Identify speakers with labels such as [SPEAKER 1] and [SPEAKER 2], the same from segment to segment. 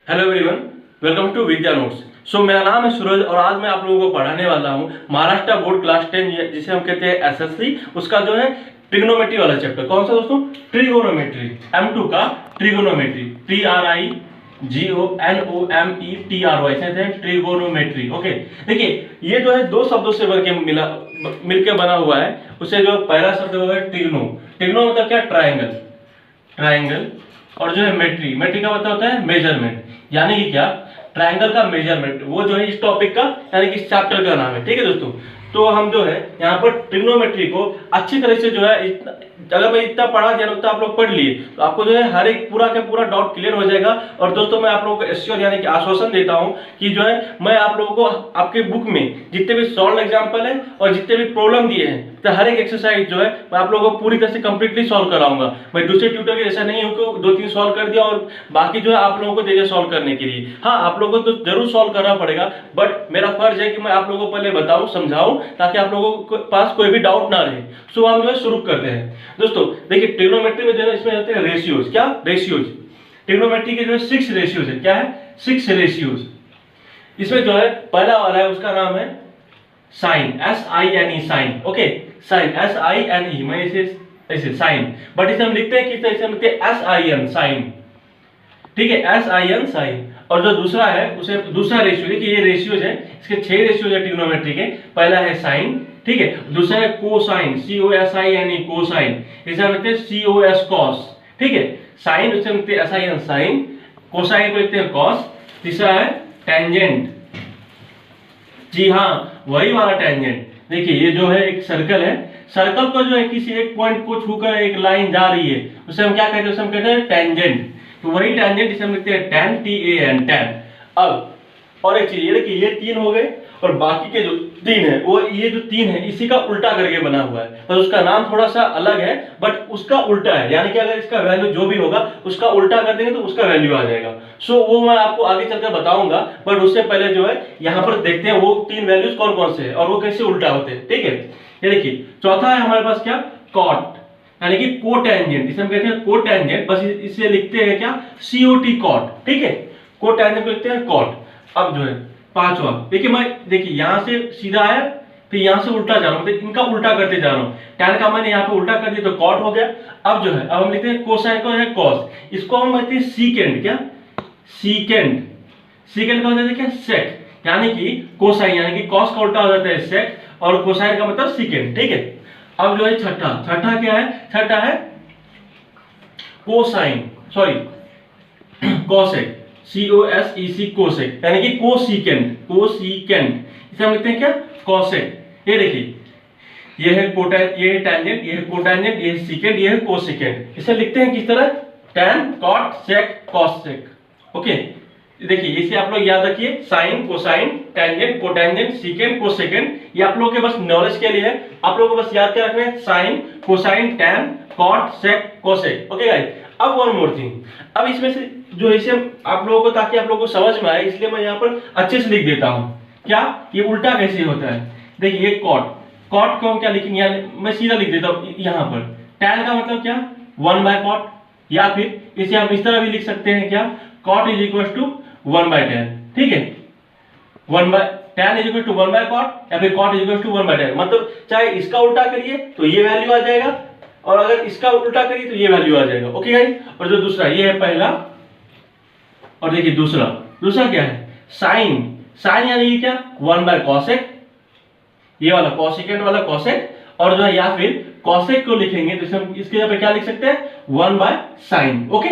[SPEAKER 1] Hello everyone, welcome to Vidya notes. मेरा नाम है सूरज और आज मैं आप लोगों को पढ़ाने वाला हूँ महाराष्ट्र बोर्ड क्लास 10 जिसे हम कहते हैं एसएससी, उसका जो है ट्रिग्नोमेट्री वाला चैप्टर। कौन सा दोस्तों? ट्रिगोनोमेट्री, M2 का ट्रिगोनोमेट्री, TRIGONOMETRY से ट्रिगोनोमेट्री। ओके, देखिए ये जो है दो शब्दों से मिलकर बना हुआ है। उसे जो पहला शब्द होगा ट्रिग्नो। ट्रिग्नो मतलब क्या? Triangle, triangle. और जो है मेट्री, मेट्री का मतलब होता है मेजरमेंट, यानी कि क्या? ट्राइंगल का मेजरमेंट। वो जो है इस टॉपिक का यानी कि इस चैप्टर का नाम है। ठीक है दोस्तों, तो हम जो है यहाँ पर ट्रिग्नोमेट्री को अच्छी तरह से जो है अगर मैं इतना पढ़ा दिया उतना आप लोग पढ़ लिए तो आपको जो है हर एक पूरा का पूरा डाउट क्लियर हो जाएगा। और दोस्तों मैं आप लोगों को एश्योर यानी कि आश्वासन देता हूँ कि जो है मैं आप लोगों को आपके बुक में जितने भी सॉल्व एग्जाम्पल है और जितने भी प्रॉब्लम दिए हैं तो हर एक एक्सरसाइज जो है मैं आप लोगों को पूरी तरह से कंप्लीटली सॉल्व कराऊंगा। मैं दूसरे ट्यूटर के जैसा नहीं हूँ कि 2-3 सॉल्व कर दिया और बाकी जो है आप लोगों को दे दिया सॉल्व करने के लिए। हाँ, आप लोगों को तो जरूर सॉल्व करना पड़ेगा, बट मेरा फर्ज है कि मैं आप लोगों को पहले बताऊं, समझाऊं, ताकि आप लोगों के पास कोई भी डाउट ना रहे। सो हम जो है शुरू करते हैं दोस्तों। देखिए ट्रिग्नोमेट्री में जो है इसमें होते हैं रेशियोज। क्या? रेशियोज। ट्रिग्नोमेट्री के जो है 6 रेशियोज है। क्या है? 6 रेशियोज। इसमें जो है पहला वाला है उसका नाम है sine, SINE, sine. Okay, sine, SINE, मैं इसे ऐसे साइन, बट इसे हम लिखते हैं किस तरह से? हम लिखते हैं SIN, साइन। ठीक है, SIN, साइन। और जो दूसरा है उसे दूसरा रेशियो, देखिए ये रेशियोज है, इसके 6 रेशियोज है ट्रिग्नोमेट्री के। पहला है साइन, ठीक है। दूसरा है कोसाइन, COSINE, कोसाइन। इसे हम लिखते हैं COS, कॉस। ठीक है, साइन उसे हम लिखते हैं SIN, साइन। कोसाइन को लिखते हैं कॉस। तीसरा है टेंजेंट। जी हाँ, वही वाला टेंजेंट। देखिए ये जो है एक सर्कल है, सर्कल को जो है किसी एक पॉइंट को छूकर एक लाइन जा रही है उसे हम क्या कहते हैं? उसे हम कहते हैं टेंजेंट। तो वही टेंजेंट जिसे हम लिखते हैं tan, TAN, tan। अब और एक चीज ये देखिए, ये 3 हो गए और बाकी के जो 3 है वो ये जो 3 है इसी का उल्टा करके बना हुआ है, पर उसका नाम थोड़ा सा अलग है, बट उसका उल्टा है। यानी कि अगर इसका वैल्यू जो भी होगा उसका उल्टा कर देंगे तो उसका वैल्यू आ जाएगा। वो मैं आपको आगे चलकर बताऊंगा, बट उससे पहले जो है यहाँ पर देखते हैं वो 3 वैल्यूज कौन कौन से है और वो कैसे उल्टा होते हैं। ठीक है, ये देखिए चौथा है हमारे पास क्या? कॉट, यानी कि कोटेंजेंट। इसे हम कहते हैं कोटेंजेंट, बस इसे लिखते हैं क्या? COT, cot. ठीक है, कोटेंजेंट को लिखते हैं कॉट। अब जो है पांचवा, देखिए यहां से सीधा आया फिर यहां से उल्टा जा रहा हूं, इनका उल्टा करते जा रहा हूं। tan का मैंने यहाँ पे उल्टा कर दिया तो कॉट हो गया। अब जो है अब हम लिखते हैं कोसाइन को है कॉस। इसको हम कहते हैं सीकेंड। क्या? सीकेंड। सीकेंड का हो जाता है क्या? सेक, यानी कि कोसाइन, यानी कि कॉस का उल्टा हो जाता है सेक और कोसाइन का मतलब सीकेंड। ठीक है, अब जो है छठा क्या है? छठा है cosine, sorry cosec, COSEC, cosec, यानी कि कोसिकेंड। कोसिकेंड इसे हम लिखते हैं क्या? कोसेक। ये देखिए ये है ये है टेंजेंट, ये है कोटेंजेंट, ये है सीकेंड, ये है कोसिकेंड। इसे लिखते हैं किस तरह? tan, cot, sec, cosec। Okay, देखिए इसे आप लोग याद रखिए, sine, cosine, tangent, cotangent, secant, cosecant. ये आप लोगों के बस नॉलेज के लिए है, आप लोगों को बस याद क्या रखना है? Sine, cosine, tan, cot, sec, cosec। Okay guys, अब वन मोर थिंग, अब इसमें से जो इसे आप लोगों को, ताकि आप लोगों को समझ में आए इसलिए मैं यहाँ पर अच्छे से लिख देता हूँ। क्या? ये उल्टा कैसे होता है? देखिए ये कॉट, कॉट को हम क्या लिखेंगे? मैं सीधा लिख देता हूँ यहाँ पर। tan का मतलब क्या? 1/cot, या फिर इसे हम इस तरह भी लिख सकते हैं क्या? cot is equal to 1/tan। ठीक है, tan is equal to 1/cot या फिर cot is equal to 1/tan। मतलब चाहे इसका उल्टा करिए तो ये वैल्यू आ जाएगा और अगर इसका उल्टा करिए तो ये वैल्यू आ जाएगा। ओके गाइस, और जो दूसरा ये है पहला, और देखिए दूसरा क्या है? साइन। साइन यानी कि क्या? 1/cosec, ये वाला कॉसिकेंड वाला कॉसेक। और जो है या फिर कॉसेक को लिखेंगे तो हम इसके जगह पे क्या लिख सकते हैं? 1/sin। Okay,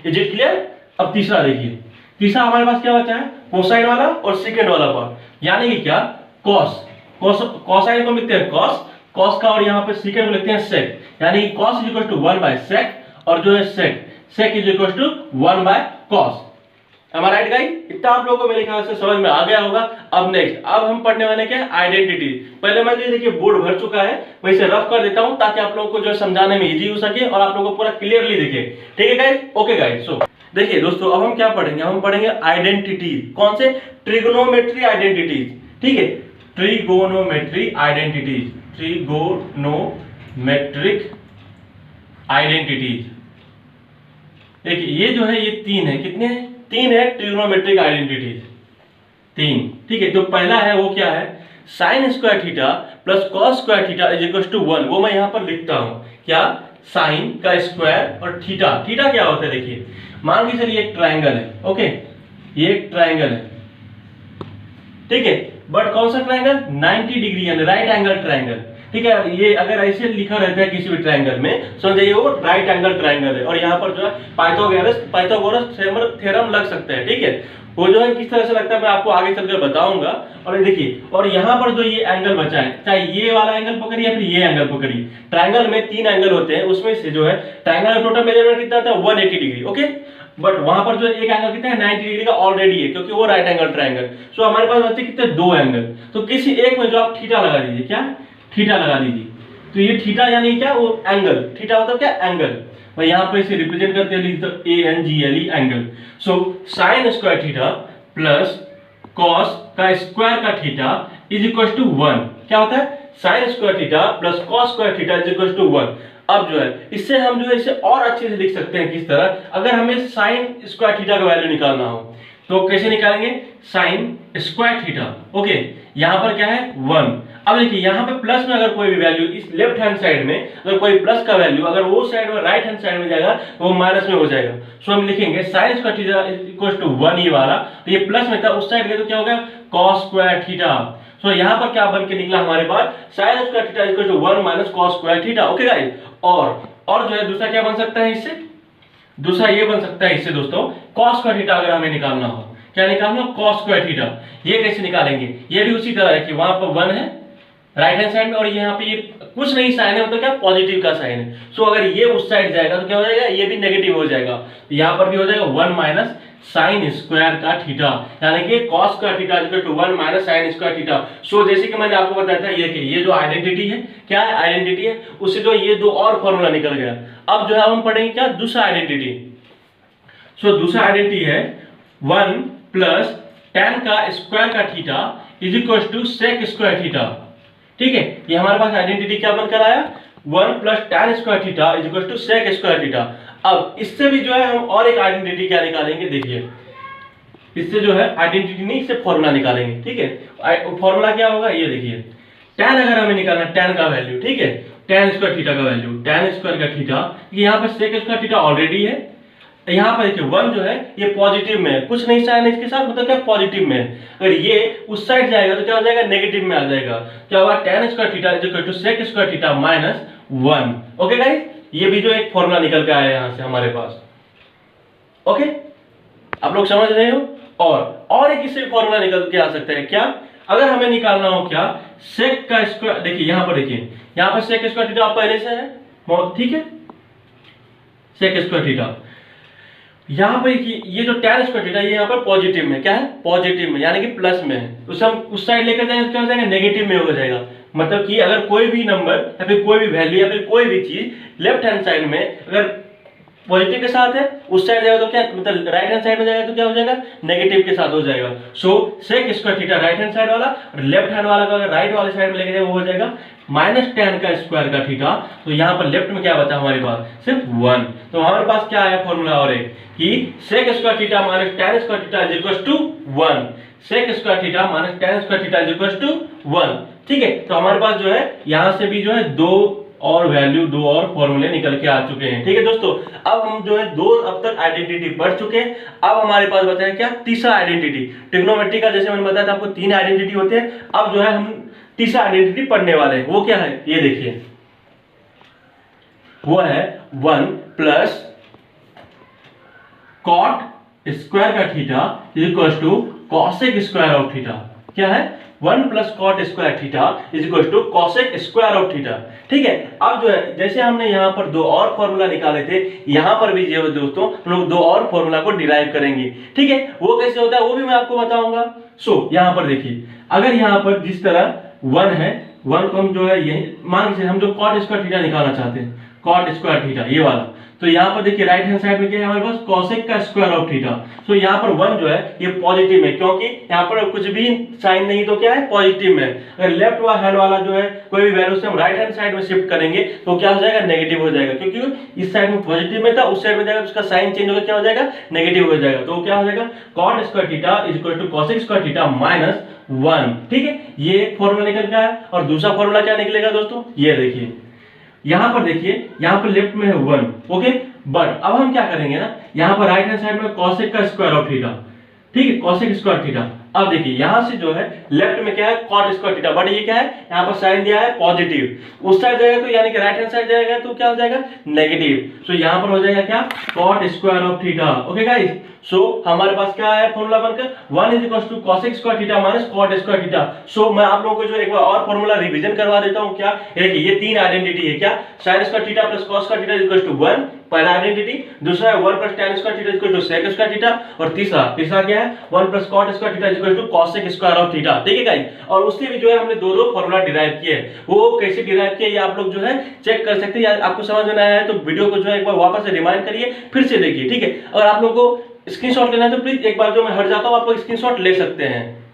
[SPEAKER 1] is it clear? अब तीसरा देखिए, तीसरा हमारे पास क्या बचा है? कोसाइन वाला और सेकेंड वाला पार्ट, यानी कि क्या? कॉस। कोसाइन को लिखते हैं कॉस, कॉस का, और यहाँ पे सेकेंड को लिखते हैं सेक, यानी कि cos is equal to 1/sec और जो है sec is equal to 1/cos। Am I right guys? इतना आप लोगों को मेरे ख्याल से समझ में आ गया होगा। अब नेक्स्ट, अब हम पढ़ने वाले क्या है? आइडेंटिटी। पहले मैं जो देखिए बोर्ड भर चुका है, मैं इसे रफ कर देता हूं ताकि आप लोगों को जो समझाने में इजी हो सके और आप लोगों को पूरा क्लियरली दिखे। ठीक है गाइस? ओके गाइस, सो देखिए दोस्तों अब हम क्या पढ़ेंगे? हम पढ़ेंगे आइडेंटिटी। कौन से? Trigonometry identities. ठीक है, ट्रिगोनोमेट्री आइडेंटिटीज, ट्रिगोनोमेट्रिक आइडेंटिटीज। देखिए ये जो है ये 3 है, कितने हैं? तीन है ट्रिग्नोमेट्रिक आइडेंटिटीज, तीन, ठीक है। तो पहला है वो क्या है, sine square theta plus cos square theta is equal to 1। वो मैं यहाँ पर लिखता हूँ, क्या, साइन का स्क्वायर और थीटा। थीटा क्या होता है, देखिए मान के चलिए एक ट्राइंगल है, ओके, ये एक ट्राइंगल है, ठीक है, बट कौन सा ट्राइंगल, 90 डिग्री यानी राइट एंगल ट्राइंगल, ठीक है। ये अगर ऐसे लिखा रहता है किसी भी ट्राइंगल में, समझ जाइए वो राइट एंगल ट्राइंगल है। और यहाँ पर जो है पाइथागोरस थ्योरम लग सकता है, ठीक है। वो जो है किस तरह से लगता है मैं आपको आगे चलकर बताऊंगा। और देखिए, और यहाँ पर जो ये एंगल बचा है, चाहे ये वाला एंगल पकड़िए या फिर ये एंगल पकड़िए, ट्राइंगल में 3 एंगल होते हैं, उसमें से जो है ट्राइंगल का टोटल मेजरमेंट कितना होता है, 180 डिग्री, ओके। बट वहां पर जो एक एंगल कितना है, 90 डिग्री का ऑलरेडी है, क्योंकि वो राइट एंगल ट्राइंगल। सो हमारे पास बचे कितने, 2 एंगल। तो किसी एक में जो आप थीटा लगा दीजिए, क्या, थीटा लगा दीजिए। तो ये थीटा यानी क्या, वो एंगल, थीटा मतलब क्या, एंगल। मैं यहाँ पर इसे रिप्रेजेंट करते हैं, तो ANGLE angle. So sine square theta plus cos का स्क्वायर का थीटा इज इक्वल टू 1। क्या होता है, sine square theta plus cos square theta is equal to 1। अब जो है इससे हम जो है इसे और अच्छे से लिख सकते हैं, किस तरह, अगर हमें साइन स्क्वायर थीटा का वैल्यू निकालना हो तो कैसे निकालेंगे, साइन स्क्वायर थीटा, ओके, यहाँ पर क्या है 1। अब देखिए यहाँ पे प्लस में अगर कोई भी वैल्यू इस लेफ्ट हैंड साइड में अगर कोई प्लस का वैल्यू अगर वो साइड में राइट हैंड साइड में जाएगा तो वो माइनस में हो जाएगा। सो हम लिखेंगे sine square theta equal to 1, ये वाला, तो ये प्लस में था, उस साइड गया तो क्या हो गया, कॉस स्क्वायर थीटा। सो यहाँ पर क्या बन के निकला हमारे पास, sine square theta equal to 1 minus cos square theta, okay guys. और जो है दूसरा क्या बन सकता है इससे, दूसरा ये बन सकता है इससे दोस्तों, कॉस स्क्वायर थीटा अगर हमें निकालना हो, क्या निकालना, कॉस स्क्वायर थीटा। ये कैसे निकालेंगे, ये भी उसी तरह है कि वहां पर 1 है राइट हैंड साइड में और यहाँ पे ये कुछ नहीं साइन है, मतलब क्या, पॉजिटिव का साइन है। सो अगर ये उस साइड जाएगा तो क्या हो जाएगा, ये भी नेगेटिव हो जाएगा, तो यहाँ पर भी हो जाएगा 1 माइनस साइन स्क्वायर का थीटा, यानी कि cos square theta equal to 1 minus sine square theta. So जैसे कि मैंने आपको बताया था, ये जो आइडेंटिटी है, क्या है, आइडेंटिटी है, उससे जो ये 2 और फॉर्मूला निकल गया। अब जो है हम पढ़ेंगे क्या, दूसरा आइडेंटिटी। सो दूसरा आइडेंटिटी है 1 प्लस tan का स्क्वायर का theta is equal to sec square theta, ठीक है। ये हमारे पास आइडेंटिटी क्या बनकर आया, 1 plus tan square theta is equal to sec square theta. अब इससे भी जो है हम और एक आइडेंटिटी क्या निकालेंगे, देखिए इससे जो है आइडेंटिटी नहीं, इससे फॉर्मूला निकालेंगे, ठीक है। फॉर्मूला क्या होगा, ये देखिए, tan अगर हमें निकालना है, tan का वैल्यू, ठीक है, tan स्क्वायर थीटा का वैल्यू, tan स्क्वायर का थीटा, यहाँ पर सेक स्क्वायर थीटा ऑलरेडी है, यहाँ पर देखिए 1 जो है ये पॉजिटिव में है, कुछ नहीं साइन इसके साथ, मतलब क्या, पॉजिटिव में है। अगर ये उस साइड जाएगा तो क्या हो जाएगा, नेगेटिव में आ जाएगा, क्या होगा, tan square theta is equal to sec square theta minus 1, okay guys. ये भी जो एक फॉर्मूला निकल के आया यहाँ से हमारे पास, ओके, आप लोग समझ रहे हो। और एक इससे फॉर्मूला निकल के आ सकता है, क्या, अगर हमें निकालना हो क्या, सेक का स्क्वायर, देखिए यहाँ पर, देखिए यहाँ पर सेक स्क्वायर थीटा पहले से है, ठीक है, सेक स्क्वायर थीटा। यहाँ पर ये जो tan स्क्वायर थीटा ये यहाँ पर पॉजिटिव में, क्या है, पॉजिटिव में, यानी कि प्लस में है, उसे हम उस साइड लेकर जाएंगे तो क्या हो जाएगा, नेगेटिव में हो जाएगा। मतलब कि अगर कोई भी नंबर या फिर कोई भी वैल्यू या फिर कोई भी चीज लेफ्ट हैंड साइड में अगर पॉजिटिव के साथ है, उस साइड जाएगा तो क्या, मतलब राइट हैंड साइड में जाएगा तो क्या हो जाएगा, नेगेटिव के साथ हो जाएगा। So sec square theta right hand side वाला और लेफ्ट हैंड वाला का अगर राइट वाले साइड में लेके जाएगा वो हो जाएगा माइनस tan का स्क्वायर का थीटा। तो यहाँ पर लेफ्ट में क्या बचा हमारे पास, सिर्फ 1। तो हमारे पास क्या आया फॉर्मूला, और एक कि sec square theta minus tan square theta is equal to 1, sec square theta minus tan square theta is equal to 1, ठीक है। तो हमारे पास जो है यहाँ से भी जो है 2 और वैल्यू, 2 और फॉर्मूले निकल के आ चुके हैं, ठीक है दोस्तों। अब हम जो है 2 अब तक आइडेंटिटी पढ़ चुके हैं। अब हमारे पास बचा है क्या, तीसरा आइडेंटिटी। ट्रिग्नोमेट्री का जैसे मैंने बताया था आपको 3 आइडेंटिटी होते हैं, अब जो है हम तीसरा आइडेंटिटी पढ़ने वाले हैं। वो क्या है, ये देखिए, वो है 1 प्लस कॉट स्क्वायर का theta is equal to cosec square of theta. क्या है, 1 plus cot square theta is equal to cosec square of theta, ठीक है। अब जो है जैसे हमने यहाँ पर 2 और फॉर्मूला निकाले थे, यहाँ पर भी जो दोस्तों हम लोग 2 और फॉर्मूला को डिराइव करेंगे, ठीक है। वो कैसे होता है वो भी मैं आपको बताऊंगा। सो यहाँ पर देखिए, अगर यहाँ पर जिस तरह 1 है, 1 को हम जो है यही मान से हम जो कॉट स्क्वायर थीटा निकालना चाहते हैं, कॉट स्क्वायर थीटा ये वाला, तो यहाँ पर देखिए राइट हैंड साइड में क्या है हमारे पास cosec का स्क्वायर ऑफ थीटा। तो यहाँ पर 1 जो है ये पॉजिटिव में, क्योंकि यहाँ पर कुछ भी साइन नहीं तो क्या है पॉजिटिव में। अगर लेफ्ट हैंड वाला जो है कोई भी वैल्यू से हम राइट हैंड साइड में शिफ्ट करेंगे तो क्या हो जाएगा नेगेटिव हो जाएगा, क्योंकि इस साइड में पॉजिटिव में था उस साइड में जाएगा उसका साइन चेंज होकर क्या हो जाएगा नेगेटिव हो जाएगा। तो क्या हो जाएगा cot square theta is equal to cosec square theta minus 1। ठीक है, ये एक फॉर्मूला निकल गया है। और दूसरा फॉर्मूला क्या निकलेगा दोस्तों, ये देखिए यहां पर देखिए यहां पर लेफ्ट में है 1। ओके, बट अब हम क्या करेंगे ना, यहां पर राइट हैंड साइड में cosec का स्क्वायर ऑफ थीटा, ठीक है cosec स्क्वायर थीटा। अब देखिए यहां से जो है लेफ्ट में क्या है cot स्क्वायर थीटा, बट ये क्या है यहां पर साइन दिया है पॉजिटिव, उस साइड जाएगा तो यानी कि राइट हैंड साइड जाएगा तो क्या हो जाएगा नेगेटिव। सो यहां पर हो जाएगा क्या cot square of theta. Okay guys, so हमारे पास क्या है फॉर्मूला बनकर 1 is equal to cosec square theta minus cot square theta. So मैं आप लोगों को जो एक बार और फॉर्मूला रिवीजन करवा देता हूं। क्या देखिए ये तीन आइडेंटिटी है, क्या sin square theta plus cos square theta is equal to 1 पहला आइडेंटिटी, दूसरा है 1 plus tan square theta is equal to sec square theta, और तीसरा क्या है 1 plus cot square theta is equal to cosec square of theta. ठीक है guys, और उससे भी जो है हमने दो फार्मूला डिराइव किए हैं, वो कैसे डिराइव किए ये आप लोग जो है चेक कर सकते हैं। आपको समझ में आया है तो वीडियो को जो है एक बार वापस से रिमाइंड करिए, फिर से देखिए। ठीक है, अगर आप लोगों को स्क्रीनशॉट लेना है तो प्लीज एक बार जो मैं हट जाता हूं आप लोग स्क्रीनशॉट ले सकते हैं।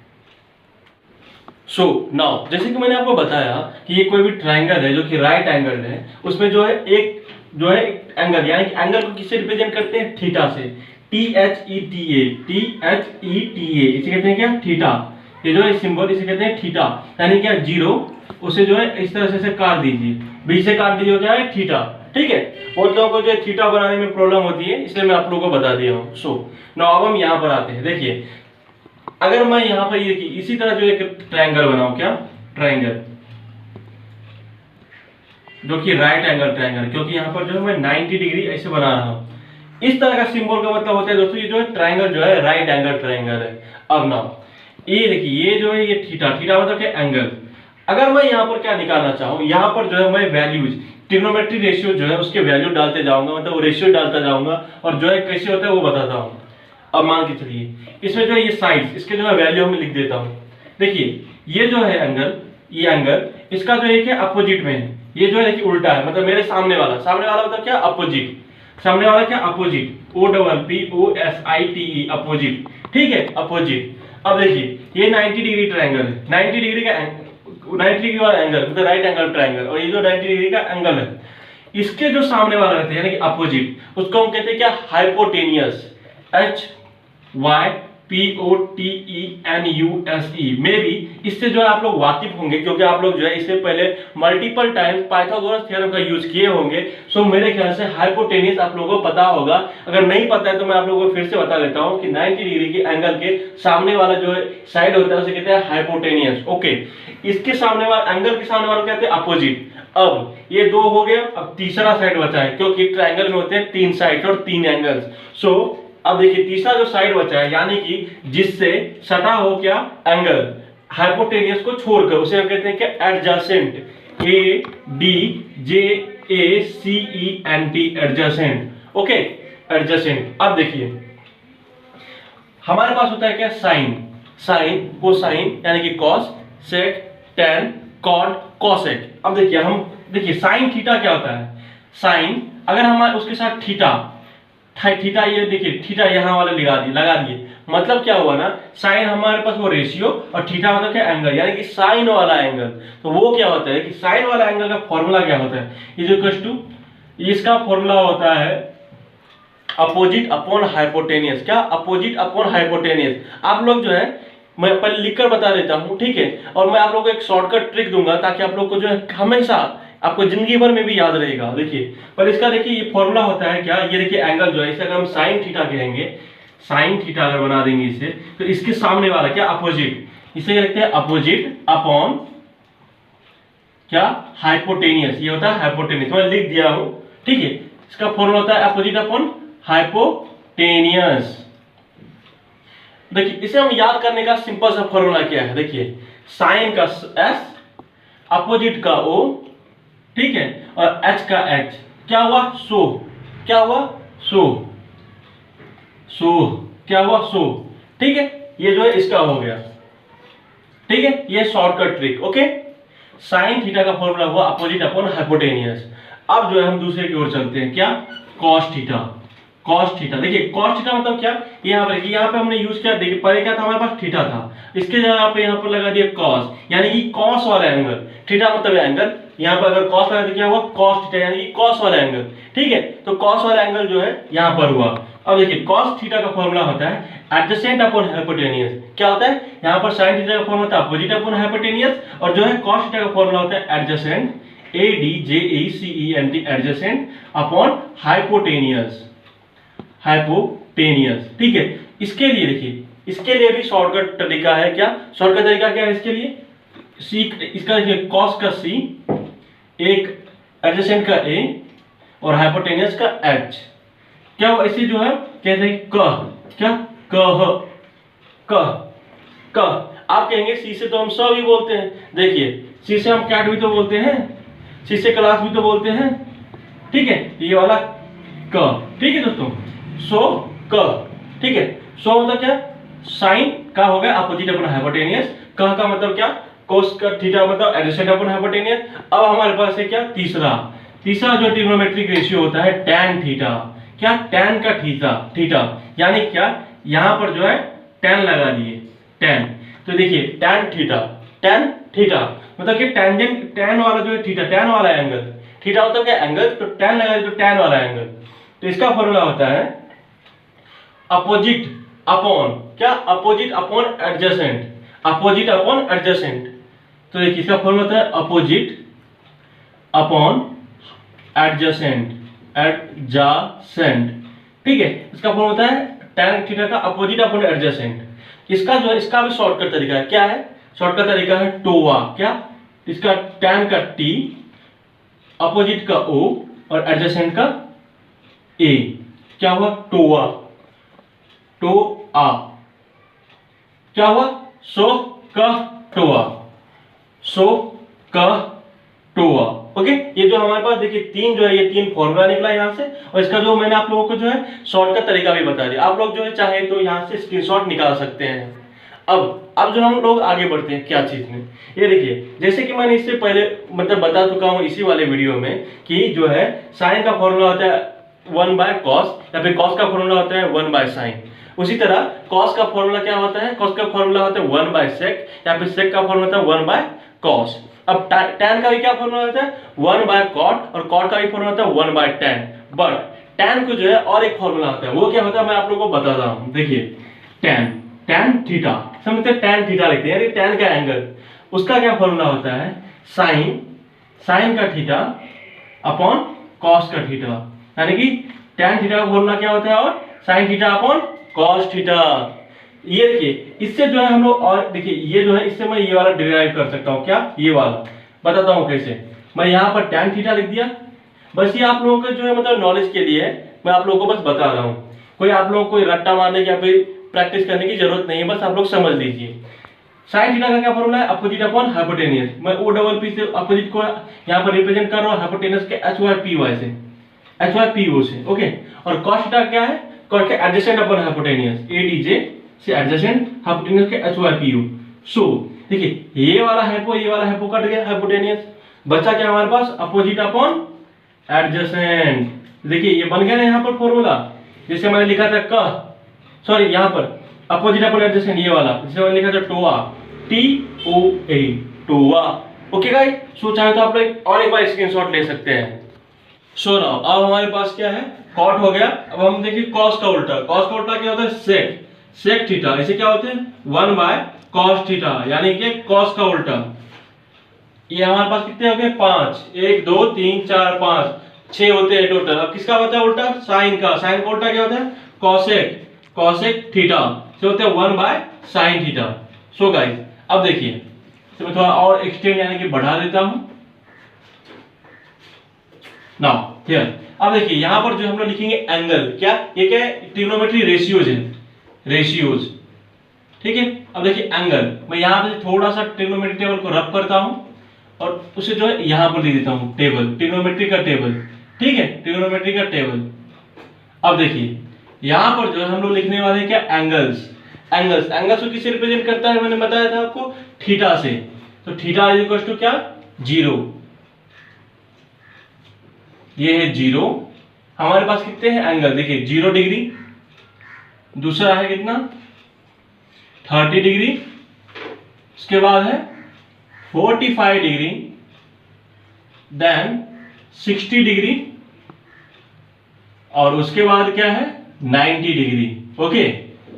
[SPEAKER 1] सो नाउ जैसे कि मैंने आपको बताया कि ये कोई भी ट्राइंगल है जो कि राइट एंगल है, उसमें जो है एक एंगल यानी कि एंगल को किससे रिप्रेजेंट करते हैं थीटा से, THETA इसे कहते हैं क्या थीटा। ये जो है सिंबल इसे कहते हैं थीटा, यानी क्या जीरो उसे जो है इस तरह से काट दीजिए, बीच से काट दीजिए क्या है थीटा। ठीक है, बहुत लोगों को जो थीटा बनाने में प्रॉब्लम होती है इसलिए मैं आप लोगों को बता दिया हूं। सो नाउ अब हम यहां पर आते हैं। देखिए अगर मैं यहां पर ये इसी तरह जो एक ट्रायंगल बनाऊं, क्या ट्रायंगल जो कि राइट एंगल ट्रायंगल, क्योंकि यहां पर जो है मैं 90 डिग्री ऐसे बना रहा हूं। इस तरह का सिंबल का मतलब होता है दोस्तों ये जो है ट्रायंगल जो है राइट एंगल ट्रायंगल है। अब ना ये देखिए ये जो है ये थीटा मतलब क्या एंगल। अगर मैं यहां पर क्या निकालना चाहूं, यहां पर जो है मैं वैल्यूज ट्रिग्नोमेट्री रेशियो जो है उसके वैल्यू डालते जाऊंगा, मतलब वो रेशियो डालता जाऊंगा और जो है कैसे होता है वो बताता हूं। अब मान के चलिए इसमें जो है ये साइड्स इसके जो है वैल्यू में लिख देता हूं। देखिए ये जो है एंगल, ये एंगल इसका जो है क्या अपोजिट में है, ये जो है देखिए उल्टा है, मतलब मेरे सामने वाला मतलब क्या अपोजिट, सामने वाला क्या अपोजिट, OPPOSITE अपोजिट। ठीक है अपोजिट। अब देखिए ये 90 डिग्री ट्रायंगल है, 90 डिग्री का 90 डिग्री वाला एंगल मतलब राइट एंगल ट्रायंगल, और ये जो 90 डिग्री का एंगल है इसके जो सामने वाला रहता है यानी कि अपोजिट, उसको हम कहते हैं क्या हाइपोटेनियस, HYPOTENUSE। मे बी इससे जो है आप लोग वाकिफ होंगे, क्योंकि आप लोग जो है इससे पहले मल्टीपल टाइम्स पाइथागोरस थ्योरम का यूज किए होंगे। सो मेरे ख्याल से हाइपोटेनियस आप लोगों को पता होगा। अगर नहीं पता है तो मैं आप लोगों को फिर से बता देता हूं कि 90 डिग्री के एंगल के सामने वाला जो है साइड होता है उसे कहते हैं हाइपोटेनियस। ओके, इसके सामने वाला एंगल के सामने वाला कहते हैं अपोजिट। अब ये दो हो गया, अब तीसरा साइड बचा है, क्योंकि ट्रायंगल में होते हैं 3 साइड और 3 एंगल्स। सो अब देखिए तीसरा जो साइड बचा है यानी कि जिससे सटा हो क्या एंगल हाइपोटेनियस को छोड़कर, उसे हम कहते हैं क्या adjacent, ADJACENT adjacent. Okay adjacent. अब देखिए हमारे पास होता है क्या साइन, कोसाइन यानी कि कॉस, सेक, टैन, कॉट, कॉसेक। अब देखिए साइन थीटा क्या होता है, साइन अगर हमारे उसके साथ थीटा ये देखिए थीटा यहाँ वाला लगा दिए, मतलब क्या हुआ ना साइन हमारे पास वो रेशियो और थीटा मतलब क्या एंगल, यानी कि साइन वाला एंगल। तो वो क्या होता है कि साइन वाला एंगल का फॉर्मूला क्या होता है, इज इक्वल टू, इसका फॉर्मूला होता है अपोजिट अपॉन हाइपोटेनियस। क्या अपोजिट अपॉन हाइपोटेनियस। आप लोग जो है मैं पहले लिखकर बता देता हूँ, ठीक है, और मैं आप लोगों को एक शॉर्टकट ट्रिक दूंगा ताकि आप लोग को जो है हमेशा आपको जिंदगी भर में भी याद रहेगा। देखिए पर इसका देखिए ये फॉर्मूला होता है क्या, ये देखिए एंगल जो है इसे अगर हम साइन थीटा कहेंगे, साइन थीटा अगर बना देंगे इसे, तो इसके सामने वाला क्या अपोजिट, इसे लिखते हैं अपोजिट अपॉन क्या हाइपोटेनियस, ये होता है हाइपोटेनियस, मैं लिख दिया हूं। ठीक है, इसका फॉर्मूला होता है अपोजिट अपॉन हाइपोटेनियस। देखिए इसे हम याद करने का सिंपल सा फॉर्मूला क्या है, देखिए साइन का S, अपोजिट का O, ठीक है, और H का H, क्या हुआ सो, क्या हुआ सो, क्या हुआ सो। ठीक है, ये जो है इसका हो गया। ठीक है, ये shortcut trick. Okay, sine theta का फॉर्मूला हुआ अपोजिट अपॉन हाइपोटेनियस। अब जो है हम दूसरे की ओर चलते हैं, क्या कॉस थीटा। कॉस थीटा, देखिए कॉस थीटा मतलब क्या, यहाँ पे हमने यूज किया, देखिए पहले क्या था हमारे पास थीटा था, इसके जगह पे यहाँ पर लगा दिया कॉस, यानी कि कॉस वाला एंगल, थीटा मतलब एंगल, यहाँ पर अगर कॉस लगा तो क्या हुआ कॉस थीटा, यानी कि कॉस वाला एंगल। ठीक है, तो कॉस वाला एंगल जो है यहाँ पर हुआ। अब देखिए कॉस थीटा का फॉर्मूला होता है एडजेसेंट अपॉन हाइपोटेनियस। क्या होता है, यहाँ पर साइन थीटा का फॉर्मूला होता है अपोजिट अपॉन हाइपोटेनियस, और जो है कॉस थीटा का फॉर्मूला होता है adjacent, ADJACENT, adjacent upon hypotenuse, hypotenuse. ठीक है, इसके लिए देखिए, इसके लिए भी शॉर्टकट तरीका है। क्या शॉर्टकट तरीका क्या है इसके लिए, सी, इसका देखिए कॉस का सी, एक एडजेसेंट का ए और हाइपोटेनियस का एच। क्या वो ऐसे जो है कहते हैं कह, क्या कह, कह, कह। आप कहेंगे सी से तो हम सौ भी बोलते हैं, देखिए सी से हम कैट भी तो बोलते हैं, सी से क्लास भी तो बोलते हैं। ठीक है, ये वाला क। ठीक है दोस्तों, सो क। ठीक है, सो मतलब क्या, साइन का हो गया अपोजिट अपॉन हाइपोटेनियस, क का मतलब क्या कोस का थीटा मतलब एडजेसेंट अपॉन हाइपोटेनियस। अब हमारे पास है क्या तीसरा, तीसरा जो ट्रिग्नोमेट्रिक रेशियो होता है tan थीटा। क्या tan का थीटा, थीटा यानी क्या, यहां पर जो है tan लगा दिए, tan। तो देखिए tan थीटा, tan थीटा मतलब कि टेंजेंट tan वाला जो है थीटा, tan वाला एंगल, थीटा मतलब क्या एंगल, तो tan लगा दिए तो tan वाला एंगल। तो इसका फॉर्मूला होता है अपोजिट अपॉन, क्या opposite upon adjacent, opposite upon adjacent. तो देखिए इसका फॉर्मूला होता है अपोजिट अपॉन एडजेसेंट, एडजेसेंट। ठीक है, इसका फॉर्मूला होता है tan थीटा का अपोजिट अपॉन एडजेसेंट। इसका जो है, इसका भी शॉर्टकट तरीका है, क्या है शॉर्टकट तरीका है टोवा। क्या, इसका tan का T, अपोजिट का O और एडजेसेंट का A, क्या हुआ टोवा, टो आ, क्या हुआ सो कह टोआ, सो कह टोआ। ओके, ये जो हमारे पास देखिए तीन जो है, ये तीन फॉर्मूला निकला यहाँ से, और इसका जो मैंने आप लोगों को जो है शॉर्टकट तरीका भी बता दिया। आप लोग जो है चाहे तो यहाँ से स्क्रीनशॉट निकाल सकते हैं। अब जो हम लोग आगे बढ़ते हैं क्या चीज में, ये देखिए जैसे कि मैंने इससे पहले मतलब बता चुका हूँ इसी वाले वीडियो में कि जो है साइन का फॉर्मूला होता है 1/cos, या फिर cos का फॉर्मूला होता है 1/sin। उसी तरह cos का फॉर्मूला क्या होता है, cos का फॉर्मूला होता है 1/sec, या फिर sec का फॉर्मूला होता है 1/cos। अब tan का भी क्या फॉर्मूला होता है 1/cot, और cot का भी फॉर्मूला होता है 1/tan। बट tan को जो है और एक फॉर्मूला होता है, वो क्या होता है मैं आप लोगों को बताता हूँ। देखिए tan थीटा, समझते हैं tan थीटा लिखते हैं, यानी tan का एंगल, उसका क्या फॉर्मूला होता है sin का थीटा अपॉन cos का थीटा, यानी कि tan थीटा का फॉर्मूला क्या होता है और sin theta upon cos theta. ये देखिए इससे जो है हम लोग, और देखिए ये जो है इससे मैं ये वाला डिराइव कर सकता हूँ, क्या ये वाला बताता हूँ कैसे। मैं यहाँ पर tan थीटा लिख दिया, बस ये आप लोगों के जो है मतलब नॉलेज के लिए मैं आप लोगों को बस बता रहा हूँ, कोई आप लोगों को कोई रट्टा मारने की या फिर प्रैक्टिस करने की जरूरत नहीं है, बस आप लोग समझ लीजिए। साइन थीटा का क्या फॉर्मूला है अपोजिट अपॉन हाइपोटेनियस। मैं ओ डबल पी से अपोजिट को यहाँ पर रिप्रेजेंट कर रहा हूँ, हाइपोटेनियस के HYPY से, HYPO से। ओके, और cos थीटा क्या है, cos के एडजेसेंट अपॉन हाइपोटेनियस, ADJ से एडजेसेंट हाइपोटेनियस के HYPO। सो देखिए ये वाला हाइपो कट गया, हाइपोटेनियस बचा क्या हमारे पास अपोजिट अपॉन एडजेसेंट। देखिए ये बन गया ना यहाँ पर फॉर्मूला, जैसे मैंने लिखा था सॉरी यहाँ पर अपोजिट अपॉन एडजेसेंट, ये वाला जिसे मैंने लिखा था टोआ, TOA, टोआ। ओके गाइस, सो चाहे तो आप लोग और एक बार स्क्रीनशॉट ले सकते हैं। सो नाउ अब हमारे पास क्या है कॉट हो गया। अब हम देखिए कॉस का उल्टा, कॉस का उल्टा क्या होता है सेक थीटा, इसे क्या होते हैं 1/cos थीटा, यानी कि कॉस का उल्टा। ये हमारे पास कितने हो गए 5, 1 2 3 4 5 6 होते हैं टोटल। अब किसका होता है उल्टा, साइन का उल्टा क्या होता है कॉसेक थीटा से होता है 1/sin थीटा। सो गाइस अब देखिए तो मैं थोड़ा और एक्सटेंड यानी कि बढ़ा देता हूं। नाउ हियर अब देखिए यहां पर जो हम लोग लिखेंगे एंगल, क्या ये क्या है ट्रिग्नोमेट्री रेशियोज है, रेशियोज। ठीक है, अब देखिए एंगल, मैं यहां पे थोड़ा सा ट्रिग्नोमेट्री टेबल को रब करता हूं और उसे जो है यहां पर लिख देता हूं टेबल, ट्रिग्नोमेट्री का टेबल। ठीक है, ट्रिग्नोमेट्री का टेबल। अब देखिए यहां पर जो हम लोग लिखने वाले हैं क्या एंगल्स को किससे रिप्रेजेंट करता है, मैंने बताया था आपको थीटा से। तो थीटा इज इक्वल टू क्या 0, ये है 0, हमारे पास कितने हैं एंगल, देखिए 0 डिग्री, दूसरा है कितना 30 डिग्री, उसके बाद है 45 डिग्री, देन 60 डिग्री, और उसके बाद क्या है 90 डिग्री। ओके,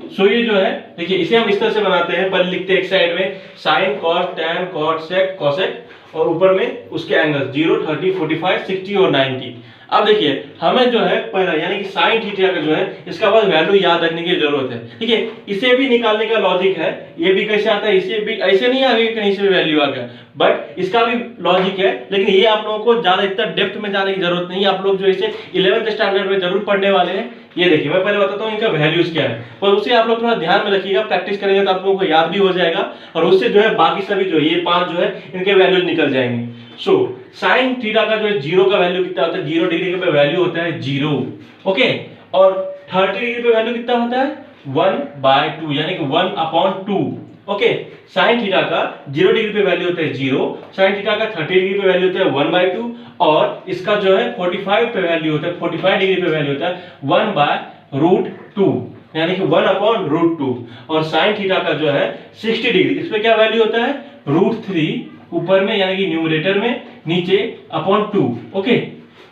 [SPEAKER 1] सो ये जो है देखिए इसे हम इस तरह से बनाते हैं, पहले लिखते हैं एक साइड में sine cos tan cot sec cosec, और ऊपर में उसके एंगल 0 30 45 60 और 90। अब देखिए हमें जो है पहला यानी कि साइन थीटा का जो है इसका बस वैल्यू याद रखने की जरूरत है। ठीक है, इसे भी निकालने का लॉजिक है, ये भी कैसे आता है, इसे भी ऐसे नहीं आगे कहीं से भी वैल्यू आ गया, बट इसका भी लॉजिक है, लेकिन ये आप लोगों को ज्यादा इतना डेप्थ में जाने की जरूरत नहीं है, आप लोग जो इसे 11th स्टैंडर्ड में जरूर पढ़ने वाले हैं। ये देखिए मैं पहले बताता हूँ इनका वैल्यूज क्या है, पर उसे आप लोग थोड़ा ध्यान में रखिएगा, प्रैक्टिस करेंगे तो आप लोगों को याद भी हो जाएगा, और उससे जो है बाकी सभी जो ये 5 जो है इनके वैल्यूज निकल जाएंगे। सो साइन थीटा का जो है 0 का वैल्यू कितना होता है, 0 डिग्री पे वैल्यू होता है 0। ओके, और 30 डिग्री पे वैल्यू कितना होता है 1/2 यानी कि 1/2। ओके, साइन थीटा का 0 डिग्री पे वैल्यू होता है 0, साइन थीटा का 30 डिग्री पे वैल्यू होता है 1/2, और इसका जो है 45 पे वैल्यू होता है 45 डिग्री पे वैल्यू होता है 1/√2 यानी कि 1/√2, और साइन थीटा का जो है 60 डिग्री इस पे क्या वैल्यू होता है √3 ऊपर में यानी कि न्यूमरेटर में, नीचे अपॉन 2। ओके,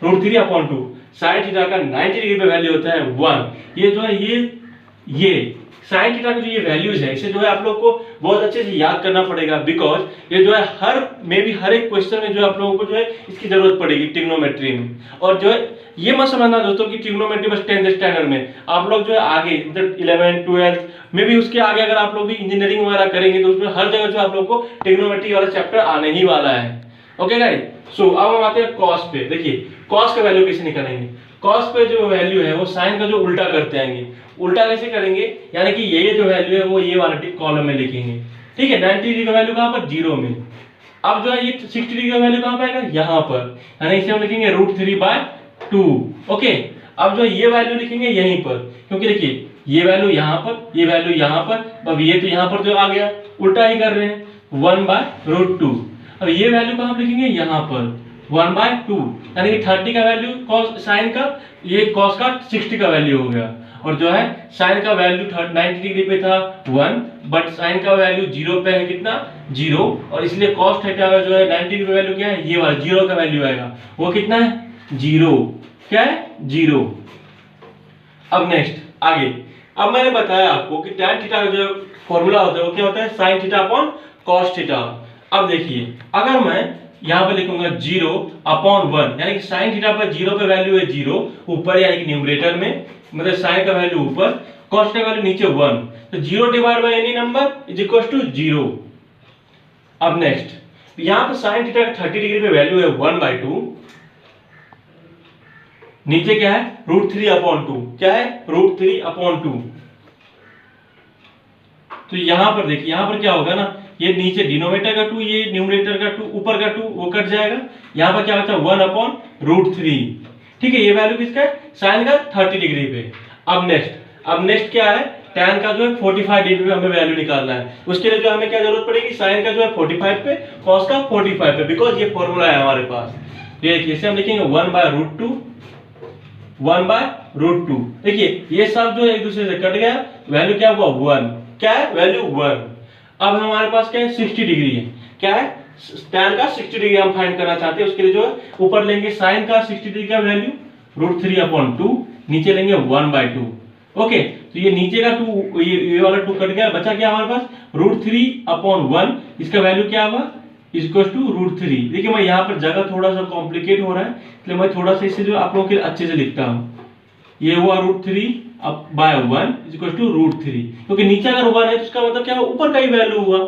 [SPEAKER 1] √3/2। साइन थीटा का 90 डिग्री पे वैल्यू होता है 1। ये जो है ये साइन थीटा की जो ये वैल्यूज है इसे जो है आप लोग को बहुत अच्छे से याद करना पड़ेगा, बिकॉज ये जो है हर एक क्वेश्चन में जो आप लोगों को जो है इसकी जरूरत पड़ेगी ट्रिग्नोमेट्री में। और जो है ये मत समझना दोस्तों कि ट्रिग्नोमेट्री बस 10th स्टैंडर्ड में, आप लोग जो है आगे 11th 12th में भी, उसके आगे अगर आप लोग भी इंजीनियरिंग वगैरह करेंगे तो उसमें हर जगह जो आप लोग को ट्रिग्नोमेट्री वाला चैप्टर आने ही वाला है। ओके गाइस, सो अब हम आते हैं कॉस पे। देखिए कॉस का वैल्यू कैसे निकालेंगे, कॉस पे जो वैल्यू है वो साइन का जो उल्टा करते आएंगे। उल्टा कैसे करेंगे, यानी कि ये जो वैल्यू है वो ये वाला कॉलम में लिखेंगे। ठीक है, 90 डिग्री का वैल्यू कहां पर 0 में। अब जो है ये 60 डिग्री का वैल्यू कहां पे आएगा यहाँ पर, यानी इसे हम लिखेंगे √3/2। ओके, अब जो ये वैल्यू लिखेंगे यहीं पर, क्योंकि देखिए ये वैल्यू यहाँ पर, ये वैल्यू यहाँ पर, अब ये तो यहाँ पर जो आ गया उल्टा ही कर रहे हैं 1/√2। अब ये वैल्यू कहां पे लिखेंगे यहाँ पर 1/2, यानी कि 30 का वैल्यू कॉस साइन का, ये कॉस का 60 का वैल्यू हो गया। और जो है साइन का वैल्यू 90 डिग्री पे था 1, बट साइन का वैल्यू 0 पे है कितना 0, और इसलिए कॉस थीटा का जो है 90 डिग्री पे वैल्यू क्या है ये वाला 0 का वैल्यू आएगा, वो कितना है 0। क्या है 0। अब नेक्स्ट आगे, अब मैंने बताया आपको कि tan थीटा का जो फॉर्मूला होता है वो क्या होता है sin theta upon cos theta. अब देखिए अगर मैं यहाँ पे लिखूंगा 0/1 यानी कि sin थीटा पर 0 पे वैल्यू है 0 ऊपर यानी कि न्यूमरेटर में, मतलब sin का वैल्यू ऊपर, cos का वैल्यू नीचे 1, तो 0 divide by any number is equal to 0। अब नेक्स्ट यहाँ पे sin थीटा का 30 डिग्री पे वैल्यू है 1/2, नीचे क्या है √3/2, क्या है √3/2। तो यहां पर देखिए यहां पर क्या होगा ना, ये नीचे डिनोमिनेटर का 2, ये न्यूमरेटर का 2, ऊपर का 2 वो कट जाएगा, यहां पर क्या बचा 1/√3। ठीक है, ये वैल्यू किसका है साइन का 30 डिग्री पे। अब नेक्स्ट क्या है, tan का जो है 45 डिग्री पे हमें वैल्यू निकालना है। उसके लिए जो हमें क्या जरूरत पड़ेगी, साइन का जो है 45 पे, cos का 45 पे, बिकॉज ये फॉर्मूला है हमारे पास। ये इसे हम लिखेंगे 1/√2, 1/√2। देखिए ये सब जो एक दूसरे से कट गया, वैल्यू क्या हुआ 1, क्या है वैल्यू 1। अब हमारे पास क्या है 60 डिग्री है, क्या है tan का 60 डिग्री हम फाइंड करना चाहते हैं। उसके लिए जो है ऊपर लेंगे sin का 60 डिग्री का वैल्यू √3/2, नीचे लेंगे 1/2। ओके, तो ये नीचे का 2, ये वाला 2 कट गया, बचा क्या हमारे पास √3/1, इसका वैल्यु क्या होगा इक्वल टू √3। देखिए मैं यहाँ पर जगह थोड़ा सा कॉम्प्लिकेट हो रहा है, इसलिए मैं थोड़ा सा इसे जो आप लोगों के अच्छे से लिखता हूँ। ये हुआ √3/1 इक्वल टू √3, क्योंकि नीचे अगर 1 है तो इसका मतलब क्या हुआ ऊपर का ही वैल्यू हुआ।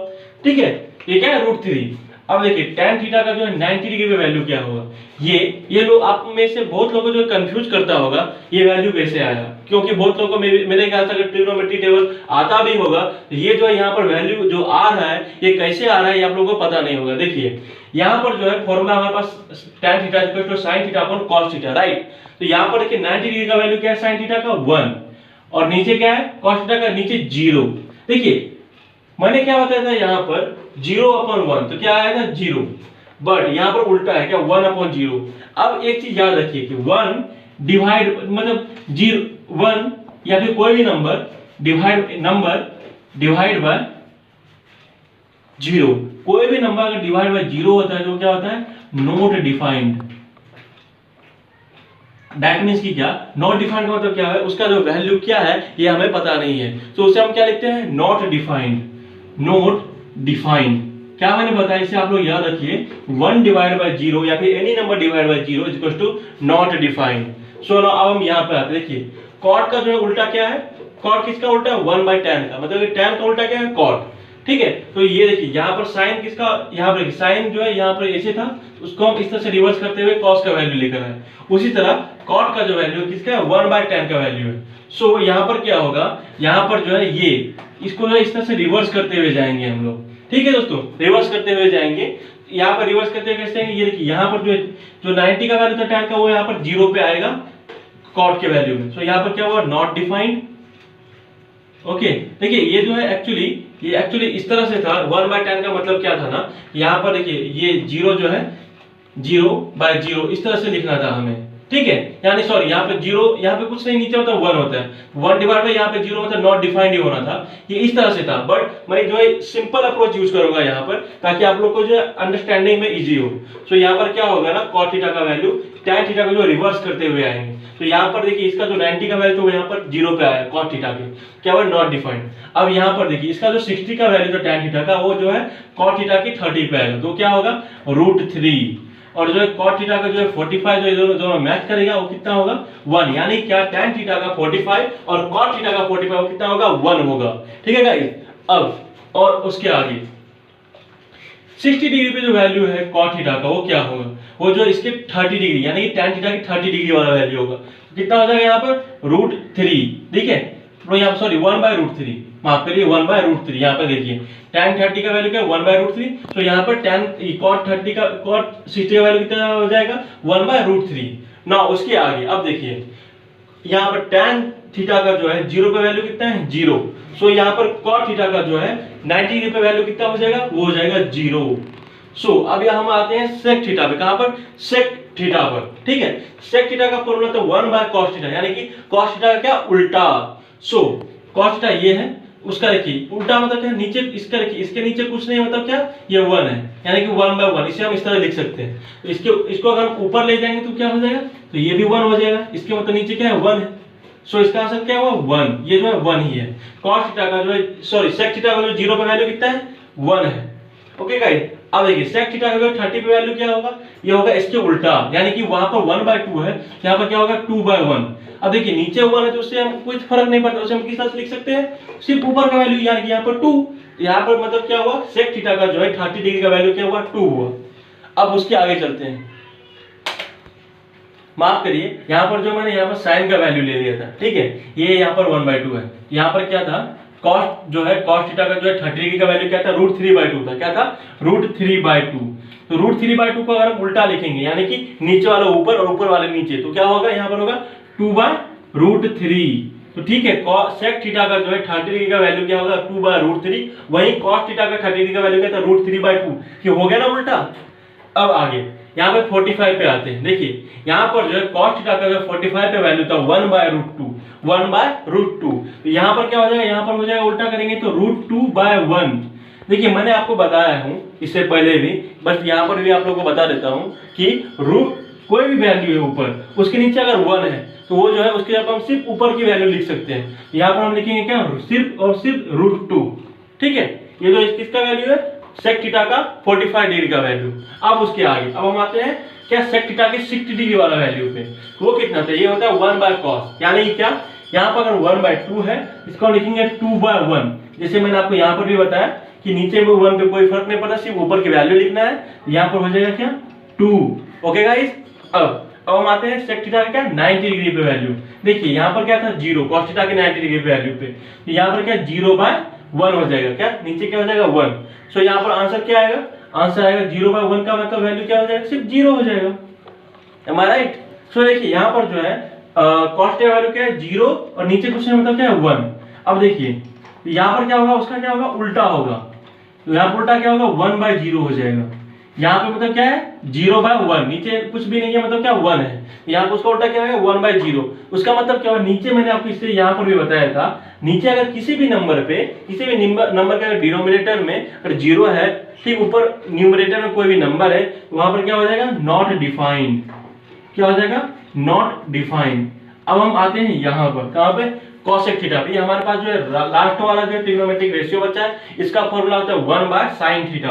[SPEAKER 1] ठीक है, ये क्या है √3। अब देखिए tan थीटा का जो है 90 डिग्री पे वैल्यू क्या होगा, ये लोग आप में से बहुत लोगों को जो कंफ्यूज करता होगा ये वैल्यू कैसे आया, क्योंकि बहुत लोगों को मेरे ख्याल से अगर ट्रिग्नोमेट्री टेबल आता भी होगा तो ये जो है यहाँ पर वैल्यू जो आ रहा है ये कैसे आ रहा है ये आप लोगों को पता नहीं होगा। देखिए यहाँ पर जो है फॉर्मूला हमारे पास tan theta equal to sin theta upon cos theta, right. तो यहाँ पर देखिए 90 डिग्री का वैल्यू क्या है sin थीटा का 1, और नीचे क्या है cos थीटा का नीचे 0। देखिए मैंने क्या बताया था यहाँ पर 0/1, तो क्या आया था 0, बट यहाँ पर उल्टा है क्या 1/0। अब एक चीज याद रखिए कि 1 डिवाइड मतलब 1 या फिर कोई भी नंबर डिवाइड बाय 0, कोई भी नंबर अगर डिवाइड बाय 0 होता है तो क्या होता है, नॉट डिफाइंड। दैट मीन्स कि क्या, नॉट डिफाइंड का मतलब क्या है, उसका जो वैल्यू क्या है ये हमें पता नहीं है, तो उसे हम क्या लिखते हैं, नॉट डिफाइंड। नॉट डिफाइंड क्या मैंने बताया, इसे आप लोग याद रखिए, 1 डिवाइड बाय 0 या फिर any number divide by 0 is equal to not defined. So now अब हम यहाँ पे आते हैं, देखिए कॉट का जो है उल्टा क्या है, कॉट किसका उल्टा है, 1/tan का, मतलब tan का उल्टा क्या है, कॉट। ठीक है, तो ये देखिए यहाँ पर साइन किसका, यहाँ पर साइन जो है यहाँ पर ऐसे था, उसको हम इस तरह से रिवर्स करते हुए cos का वैल्यू लेकर आए। उसी तरह cot का जो वैल्यू किसका है, 1/tan का वैल्यू है। सो यहाँ पर क्या होगा, यहाँ पर जो है ये इसको जो इस तरह से रिवर्स करते हुए जाएंगे हम लोग। ठीक है दोस्तों, रिवर्स करते हुए जाएंगे। यहाँ पर रिवर्स करते हुए कैसे जाएंगे, ये देखिए यहाँ पर जो 90 का वैल्यू था tan का, वो यहाँ पर 0 पे आएगा cot के वैल्यू में। सो यहाँ पर क्या हुआ, नॉट डिफाइंड। ओके, देखिए ये जो है एक्चुअली इस तरह से था, 1/tan का मतलब क्या था ना, यहाँ पर देखिए ये 0 जो है 0/0 इस तरह से लिखना था हमें। ठीक है, यानी सॉरी यहाँ पे 0, यहाँ पे कुछ नहीं, नीचे मतलब 1 होता है, 1 डिवाइड बाय यहाँ पे 0 मतलब नॉट डिफाइंड ही होना था, ये इस तरह से था। बट मैं जो है सिंपल अप्रोच यूज करूंगा यहाँ पर, ताकि आप लोग को जो अंडरस्टैंडिंग में इजी हो। सो यहाँ पर क्या होगा ना, cot थीटा का वैल्यू tan थीटा को जो रिवर्स करते हुए आएंगे। तो यहाँ पर देखिए इसका जो 90 का वैल्यू तो यहाँ पर 0 पे आया cot थीटा के, क्या हुआ, नॉट डिफाइंड। अब यहाँ पर देखिए इसका जो 60 का वैल्यू था tan थीटा का, वो जो है cot थीटा की 30 पे आएगा, तो क्या होगा, √3। और जो है cot थीटा का जो है 45 जो दोनों मैच करेगा वो कितना होगा, 1। यानी क्या, tan थीटा का 45 और cot थीटा का 45 वो कितना होगा, 1 होगा। ठीक है गाइस, अब और उसके आगे 60 डिग्री पे जो वैल्यू है cot थीटा का, वो क्या होगा, वो जो इसके 30 डिग्री यानी कि tan थीटा की 30 डिग्री वाला वैल्यू होगा। तो कितना हो जाएगा यहाँ पर, √3। ठीक है, तो यहाँ सॉरी 1/√3, माफ करिए 1/√3। यहाँ पर देखिए tan 30 का वैल्यू क्या है, 1/√3। तो यहाँ पर cot 60 का वैल्यू कितना हो जाएगा, 1/√3। ना उसके आगे अब देखिए यहाँ पर tan थीटा का जो है 0 पे वैल्यू कितना है, 0। सो यहाँ पर cot थीटा का जो है 90 डिग्री पे वैल्यू कितना हो जाएगा, वो हो जाएगा 0। सो अब यहाँ हम आते हैं sec थीटा पे, कहां पर, sec थीटा पर। ठीक है, sec थीटा का फॉर्मूला तो 1/cos थीटा, यानी कि cos थीटा का क्या, उल्टा। सो cos थीटा ये है, उसका देखिए उल्टा मतलब क्या, नीचे इसका देखिए, इसके नीचे कुछ नहीं मतलब क्या, ये 1 है, यानी कि 1/1। इसे हम इस तरह लिख सकते हैं। तो इसको अगर हम ऊपर ले जाएंगे तो क्या हो जाएगा, तो ये भी 1 हो जाएगा, इसके मतलब नीचे क्या है, 1 है। सो इसका आंसर क्या हुआ, 1। ये जो है 1 ही है। cos थीटा का जो है सॉरी sec थीटा का जो 0 पे वैल्यू कितना है, 1 है। ओके गाइस, अब देखिए sec थीटा का जो 30 पे वैल्यू क्या होगा, ये होगा इसके उल्टा, यानी कि वहां पर 1/2 है, यहाँ पर क्या होगा, 2/1। अब देखिए नीचे 1 है तो उससे हम कुछ फर्क नहीं पड़ता, उसे हम किस तरह से लिख सकते हैं, सिर्फ ऊपर का वैल्यू, यानी कि यहाँ पर 2। यहाँ पर मतलब क्या हुआ, sec थीटा का जो है 30 डिग्री का वैल्यू क्या हुआ, 2 हुआ। अब उसके आगे चलते हैं, माफ करिए यहाँ पर जो मैंने यहाँ पर साइन का वैल्यू ले लिया था। ठीक है, ये यहाँ पर 1/2 है, यहाँ पर क्या था, cos जो है cos थीटा का जो है 30 डिग्री का वैल्यू क्या था, √3/2 था। क्या था, √3/2। तो √3/2 को अगर हम उल्टा लिखेंगे, यानी कि नीचे वाला ऊपर और ऊपर वाले नीचे, तो क्या होगा, यहाँ पर होगा 2/√3। तो ठीक है, sec थीटा का जो है 30 डिग्री का वैल्यू क्या होगा, 2/√3। वहीं cos थीटा का 30 डिग्री का वैल्यू क्या था, √3/2। ये हो गया ना उल्टा। अब आगे यहाँ पे 45 पे आते हैं। देखिए यहाँ पर जो है cos थीटा का जो 45 पे वैल्यू था 1/√2, 1/√2। तो यहाँ पर क्या हो जाएगा, यहाँ पर हो जाएगा उल्टा करेंगे तो √2/1। देखिए मैंने आपको बताया हूँ इससे पहले भी, बस यहाँ पर भी आप लोगों को बता देता हूँ कि कोई भी वैल्यू है ऊपर, उसके नीचे अगर 1 है तो वो जो है उसके हम सिर्फ ऊपर की वैल्यू लिख सकते हैं। यहाँ पर हम लिखेंगे क्या, सिर्फ और सिर्फ √2। ठीक है, ये जो किसका वैल्यू है, sec थीटा का 45 डिग्री का वैल्यू। अब उसके आगे अब हम आते हैं क्या, sec थीटा के 60 डिग्री वाला वैल्यू पे, वो कितना था, ये होता है 1/cos, यानी क्या, यहाँ पर अगर 1/2 है, इसको लिखेंगे 2/1। जैसे मैंने आपको यहाँ पर भी बताया कि नीचे में 1 पे कोई फर्क नहीं पड़ता, सिर्फ ऊपर की वैल्यू लिखना है। यहाँ पर हो जाएगा क्या, 2। ओके गाइस, अब हम आते हैं sec थीटा का क्या, 90 डिग्री पे वैल्यू। देखिए यहाँ पर क्या था, 0, cos थीटा के 90 डिग्री पे वैल्यू पे, तो यहाँ पर क्या 0/1 हो जाएगा, क्या नीचे क्या हो जाएगा, 1। सो यहाँ पर आंसर क्या आएगा, आंसर आएगा 0/1 का मतलब वैल्यू क्या हो जाएगा, सिर्फ 0 हो जाएगा। Am I right? सो देखिए यहाँ पर जो है cos का वैल्यू क्या है, 0 और नीचे कुछ नहीं मतलब क्या है, 1। अब देखिए यहाँ पर क्या होगा, उसका क्या होगा, उल्टा होगा। तो यहाँ पर उल्टा क्या होगा, 1/0 हो जाएगा। यहाँ पे मतलब क्या है 0/1, नीचे कुछ भी नहीं है, मतलब क्या 1 है। यहाँ पे उसका उल्टा क्या है 1/0। उसका मतलब क्या है, नीचे मैंने आपको इससे यहाँ पर भी बताया था, नीचे अगर किसी भी नंबर पे, किसी भी नंबर के डिनोमिनेटर में अगर 0 है, ठीक ऊपर न्यूमरेटर में कोई भी नंबर है, वहां पर क्या हो जाएगा नॉट डिफाइंड। क्या हो जाएगा नॉट डिफाइंड। अब हम आते हैं यहाँ पर, कहाँ पे cosec थीटा पे। हमारे पास जो है लास्ट वाला जो ट्रिग्नोमेट्रिक रेशियो बचा है, इसका फॉर्मूला होता है 1/sin थीटा।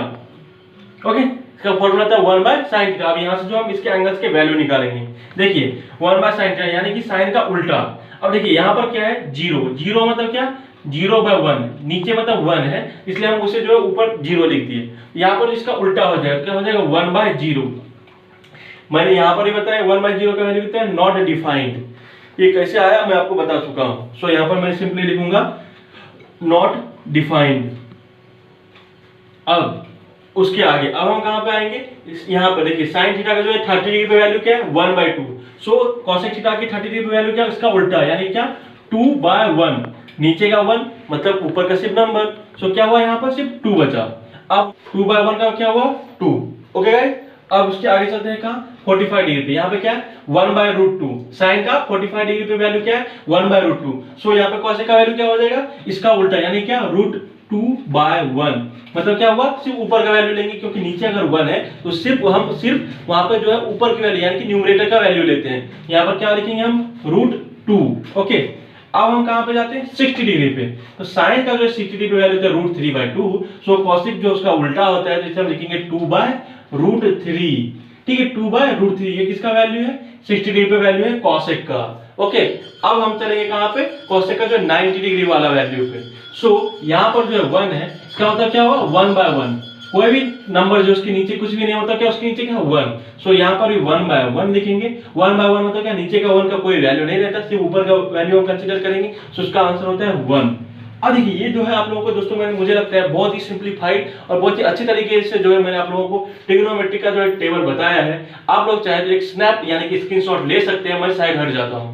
[SPEAKER 1] ओके, इसका फॉर्मूला था 1/sin थीटा। अब यहाँ से जो हम इसके एंगल्स के वैल्यू निकालेंगे, देखिए 1/sin थीटा यानी कि साइन का उल्टा। अब देखिए यहाँ पर क्या है 0 मतलब क्या 0/1, नीचे मतलब 1 है, इसलिए हम उसे जो है ऊपर 0 लिख दिए। यहाँ पर इसका उल्टा हो जाएगा, क्या हो जाएगा 1/0। मैंने यहाँ पर ही बताया 1/0 का वैल्यू कितना है नॉट डिफाइंड। ये कैसे आया मैं आपको बता चुका हूं। सो यहाँ पर मैं सिंपली लिखूंगा नॉट डिफाइंड। अब उसके आगे अब हम कहां पे आएंगे, यहाँ पर देखिए साइन थीटा का जो है 30 डिग्री पे वैल्यू क्या है 1/2। सो cosec थीटा की 30 डिग्री पे वैल्यू क्या है, उसका उल्टा यानी क्या 2/1। नीचे का 1 मतलब ऊपर का सिर्फ नंबर। सो क्या हुआ यहाँ पर सिर्फ 2 बचा। अब 2/1 का क्या हुआ 2। ओके गाइस, अब उसके आगे चलते हैं कहां 45 डिग्री पे। यहाँ पे क्या है 1/√2। साइन का 45 डिग्री पे वैल्यू क्या है 1/√2। सो यहाँ पे cosec का वैल्यू क्या हो जाएगा इसका उल्टा यानी क्या √2/1। मतलब क्या हुआ सिर्फ ऊपर का वैल्यू लेंगे, क्योंकि नीचे अगर 1 है तो हम सिर्फ वहां पे जो है ऊपर की वैल्यू यानी कि न्यूमरेटर का वैल्यू लेते हैं। यहाँ पर क्या लिखेंगे हम √2। ओके, अब हम कहां पे जाते हैं 60 डिग्री पे। तो साइन का जो 60 डिग्री पे वैल्यू होता है √3/2। सो cosec जो उसका उल्टा होता है, जैसे हम लिखेंगे 2/√3। ठीक है 2/√3। ये किसका वैल्यू है 60 डिग्री पे वैल्यू है cosec का। ओके, अब हम चलेंगे कहां पे cosec का जो 90 डिग्री वाला वैल्यू पे। सो यहाँ पर जो है 1 है, इसका मतलब क्या हुआ 1/1। कोई भी नंबर जो उसके नीचे कुछ भी नहीं होता क्या उसके नीचे क्या 1। सो यहाँ पर भी 1/1 लिखेंगे। 1/1 मतलब क्या नीचे का 1 का कोई वैल्यू नहीं रहता, सिर्फ ऊपर का वैल्यू हम कंसीडर करेंगे। सो इसका आंसर होता है 1। अब देखिए ये जो है आप लोगों को दोस्तों मुझे लगता है बहुत ही सिंपलीफाइड और बहुत ही अच्छी तरीके से जो है मैंने आप लोगों को ट्रिग्नोमेट्री का जो है टेबल बताया है। आप लोग चाहे तो एक स्नैप यानी कि स्क्रीनशॉट ले सकते हैं। मैं साइड हट जाता हूँ।